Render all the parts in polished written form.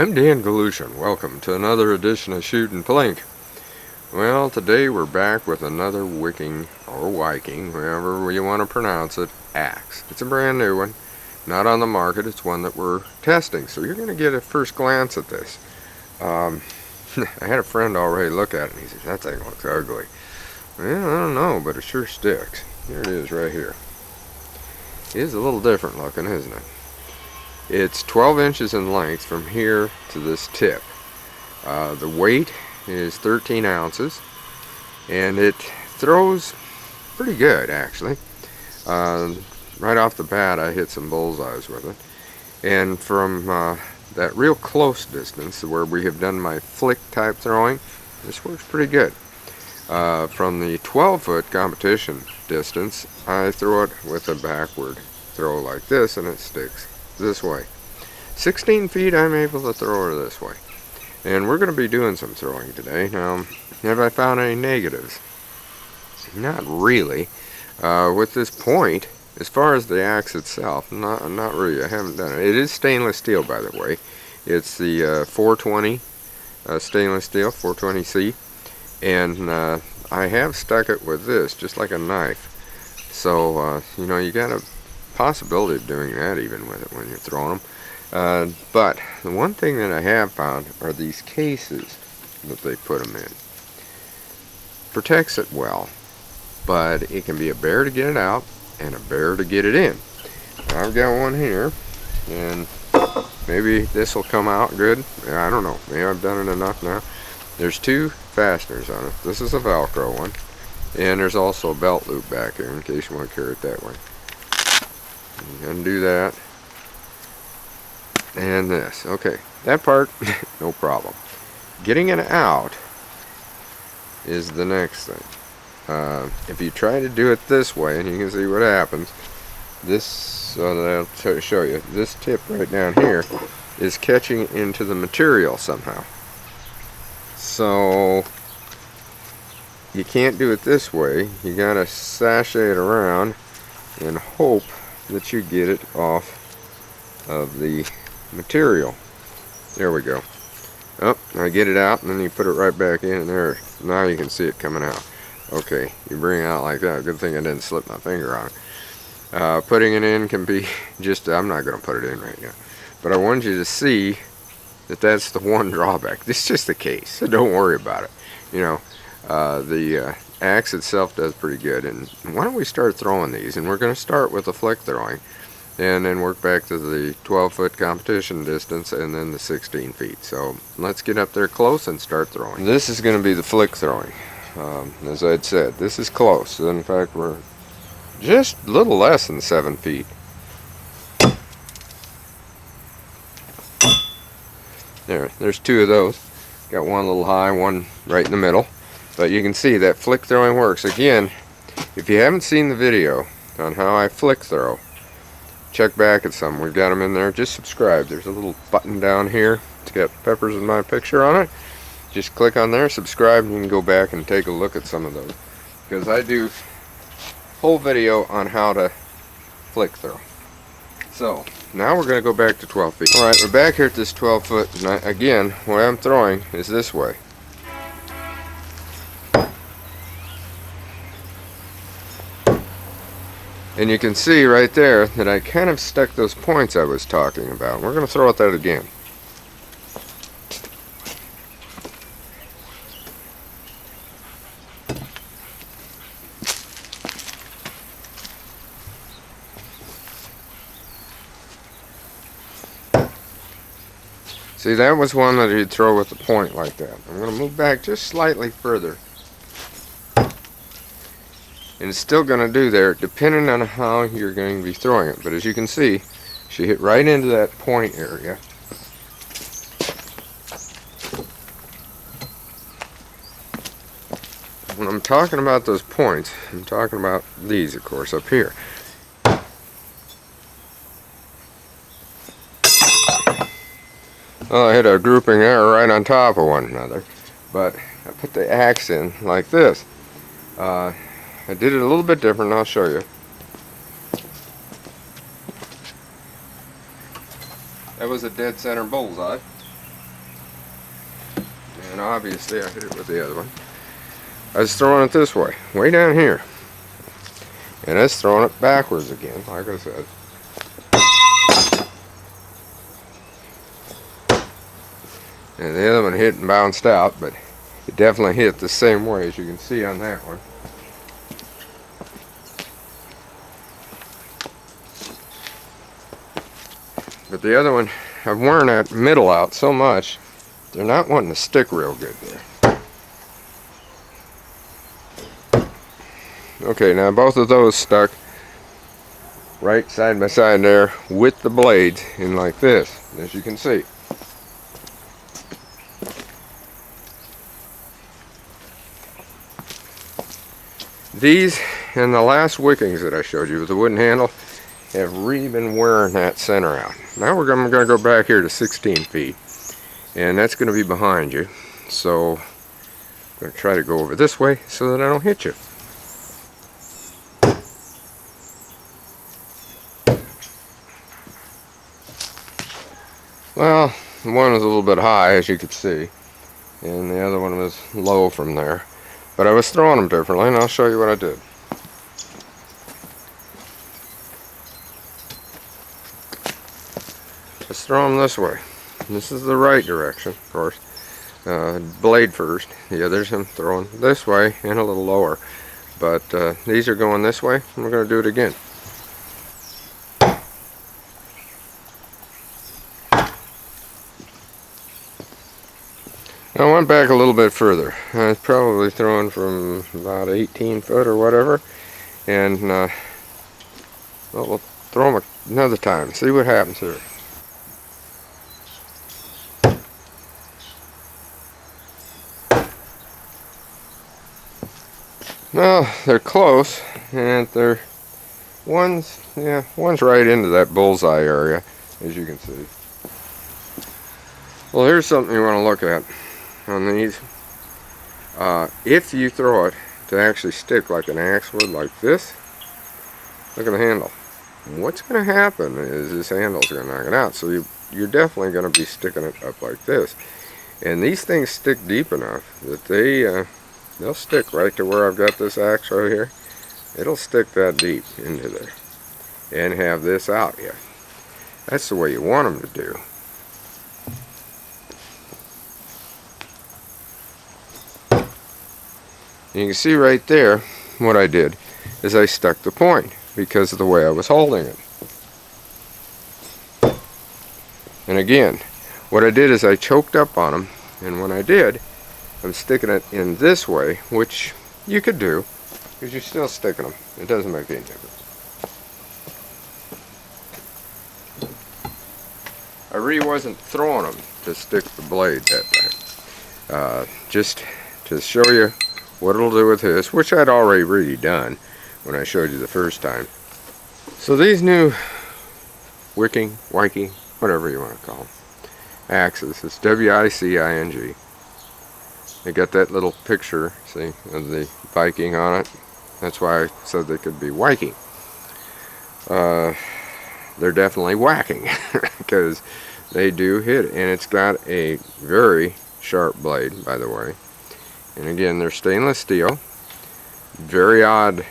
I'm Dan Galushan. Welcome to another edition of N Plink. Well, today we're back with another Wicing, or Wicing, however you want to pronounce it, axe. It's a brand new one, not on the market. It's one that we're testing, so you're going to get a first glance at this. I had a friend already look at it, and he said, that thing looks ugly. Well, I don't know, but it sure sticks. Here it is right here. It is a little different looking, isn't it? It's 12 inches in length from here to this tip. The weight is 13 ounces, and it throws pretty good, actually. Right off the bat, I hit some bullseyes with it. And from that real close distance, where we have done my flick type throwing, this works pretty good. From the 12-foot competition distance, I throw it with a backward throw like this, and it sticks this way. 16 feet I'm able to throw her this way. And we're going to be doing some throwing today. Now, have I found any negatives? Not really. With this point, as far as the axe itself, not really. I haven't done it. It is stainless steel, by the way. It's the 420 stainless steel, 420C. And I have stuck it with this, just like a knife. So, you know, you got a possibility of doing that even with it when you're throwing them. But the one thing that I have found are these cases that they put them in. Protects it well, but it can be a bear to get it out and a bear to get it in. I've got one here, and maybe this will come out good. I don't know. Maybe I've done it enough now. There's two fasteners on it. This is a Velcro one, and there's also a belt loop back here in case you want to carry it that way. Undo that, and this. Okay, that part, no problem. Getting it out is the next thing. If you try to do it this way, and you can see what happens, this, I'll show you, this tip right down here is catching into the material somehow. So, you can't do it this way. You gotta sashay it around and hope that you get it off of the material. There we go. Oh, I get it out, and then you put it right back in, and there. Now you can see it coming out. Okay, you bring it out like that. Good thing I didn't slip my finger on it. Putting it in can be just, I'm not going to put it in right now, but I wanted you to see that that's the one drawback. This is just the case, so don't worry about it. You know, the axe itself does pretty good. And why don't we start throwing these? And we're going to start with the flick throwing, and then work back to the 12-foot competition distance, and then the 16 feet. So let's get up there close and start throwing. This is going to be the flick throwing. As I'd said, this is close. In fact, we're just a little less than 7 feet. There's two of those. Got one a little high, one right in the middle. But you can see that flick throwing works. Again, if you haven't seen the video on how I flick throw, check back at some. We've got them in there. Just subscribe. There's a little button down here. It's got Peppers and my picture on it. Just click on there, subscribe, and you can go back and take a look at some of those. Because I do whole video on how to flick throw. So, now we're going to go back to 12 feet. Alright, we're back here at this 12 foot, and again, what I'm throwing is this way. And you can see right there that I kind of stuck those points I was talking about. We're going to throw at that again. See, that was one that you'd throw with a point like that. I'm going to move back just slightly further. And it's still going to do there, depending on how you're going to be throwing it. But as you can see, she hit right into that point area. When I'm talking about those points, I'm talking about these, of course, up here. Well, I hit a grouping error right on top of one another. But I put the axe in like this. I did it a little bit different, and I'll show you. That was a dead center bullseye. and obviously I hit it with the other one. I was throwing it this way, way down here. And I was throwing it backwards again, like I said. And the other one hit and bounced out, but it definitely hit the same way as you can see on that one. But the other one, I've worn that middle out so much, they're not wanting to stick real good there. Okay, now both of those stuck right side by side there with the blades in like this, as you can see. These and the last wickings that I showed you with the wooden handle have really been wearing that center out. Now we're going to go back here to 16 feet, and that's going to be behind you. So I'm going to try to go over this way so that I don't hit you. Well, one was a little bit high, as you could see, and the other one was low from there. But I was throwing them differently, and I'll show you what I did. Let's throw them this way. This is the right direction, of course. Blade first. The others I'm throwing this way and a little lower. But these are going this way, and we're going to do it again. I went back a little bit further. I was probably throwing from about 18 foot or whatever. And well, we'll throw them another time. See what happens here. Well, they're close, and they're one's right into that bullseye area, as you can see. Well, here's something you want to look at on these. If you throw it to actually stick like an axe would, like this, look at the handle. What's going to happen is this handle's going to knock it out. So you're definitely going to be sticking it up like this. And these things stick deep enough that they'll stick right to where I've got this axe right here. It'll stick that deep into there and have this out yet. That's the way you want them to do. You can see right there what I did is I stuck the point because of the way I was holding it. And again, what I did is I choked up on them, and when I did, I'm sticking it in this way, which you could do because you're still sticking them. It doesn't make any difference. I really wasn't throwing them to stick the blade that time. Just to show you what it'll do with this, which I'd already really done when I showed you the first time. So these new Wicing, whatever you want to call them, axes, it's W-I-C-I-N-G. They got that little picture, see, of the Viking on it. That's why I said they could be whacking. They're definitely whacking because they do hit, and it's got a very sharp blade, by the way. And again, they're stainless steel. Very odd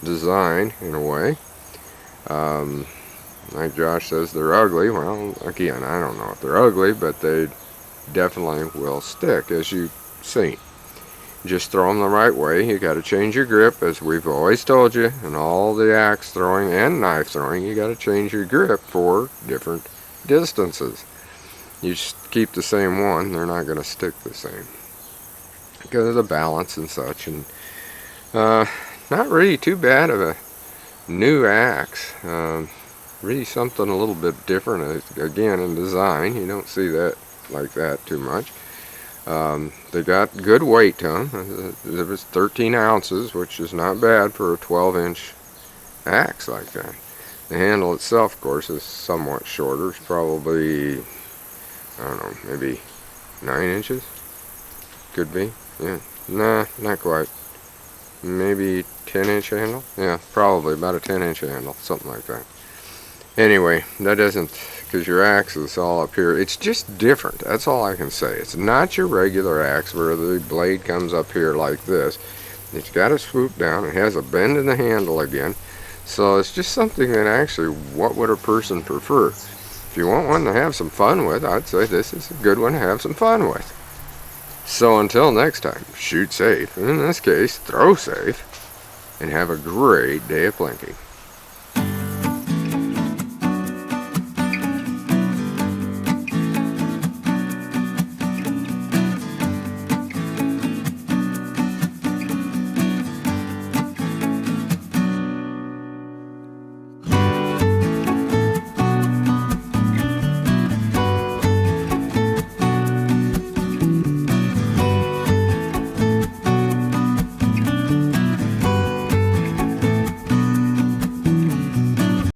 design in a way. Like Josh says, they're ugly. Well, again, I don't know if they're ugly, but they definitely will stick, as you've seen. Just throw them the right way. You got to change your grip, as we've always told you, and all the axe throwing and knife throwing, you got to change your grip for different distances. You just keep the same one, they're not going to stick the same because of the balance and such. And not really too bad of a new axe. Really something a little bit different again in design. You don't see that like that too much. They got good weight to them. It was 13 ounces, which is not bad for a 12-inch axe like that. The handle itself, of course, is somewhat shorter. It's probably, I don't know, maybe 9 inches? Could be. Yeah. Nah, not quite. Maybe 10-inch handle? Yeah, probably about a 10-inch handle, something like that. Anyway, that doesn't, because your axe is all up here. It's just different. That's all I can say. It's not your regular axe where the blade comes up here like this. It's got a swoop down. It has a bend in the handle again. So it's just something that actually, what would a person prefer? If you want one to have some fun with, I'd say this is a good one to have some fun with. So until next time, shoot safe, and in this case, throw safe, and have a great day of plinking.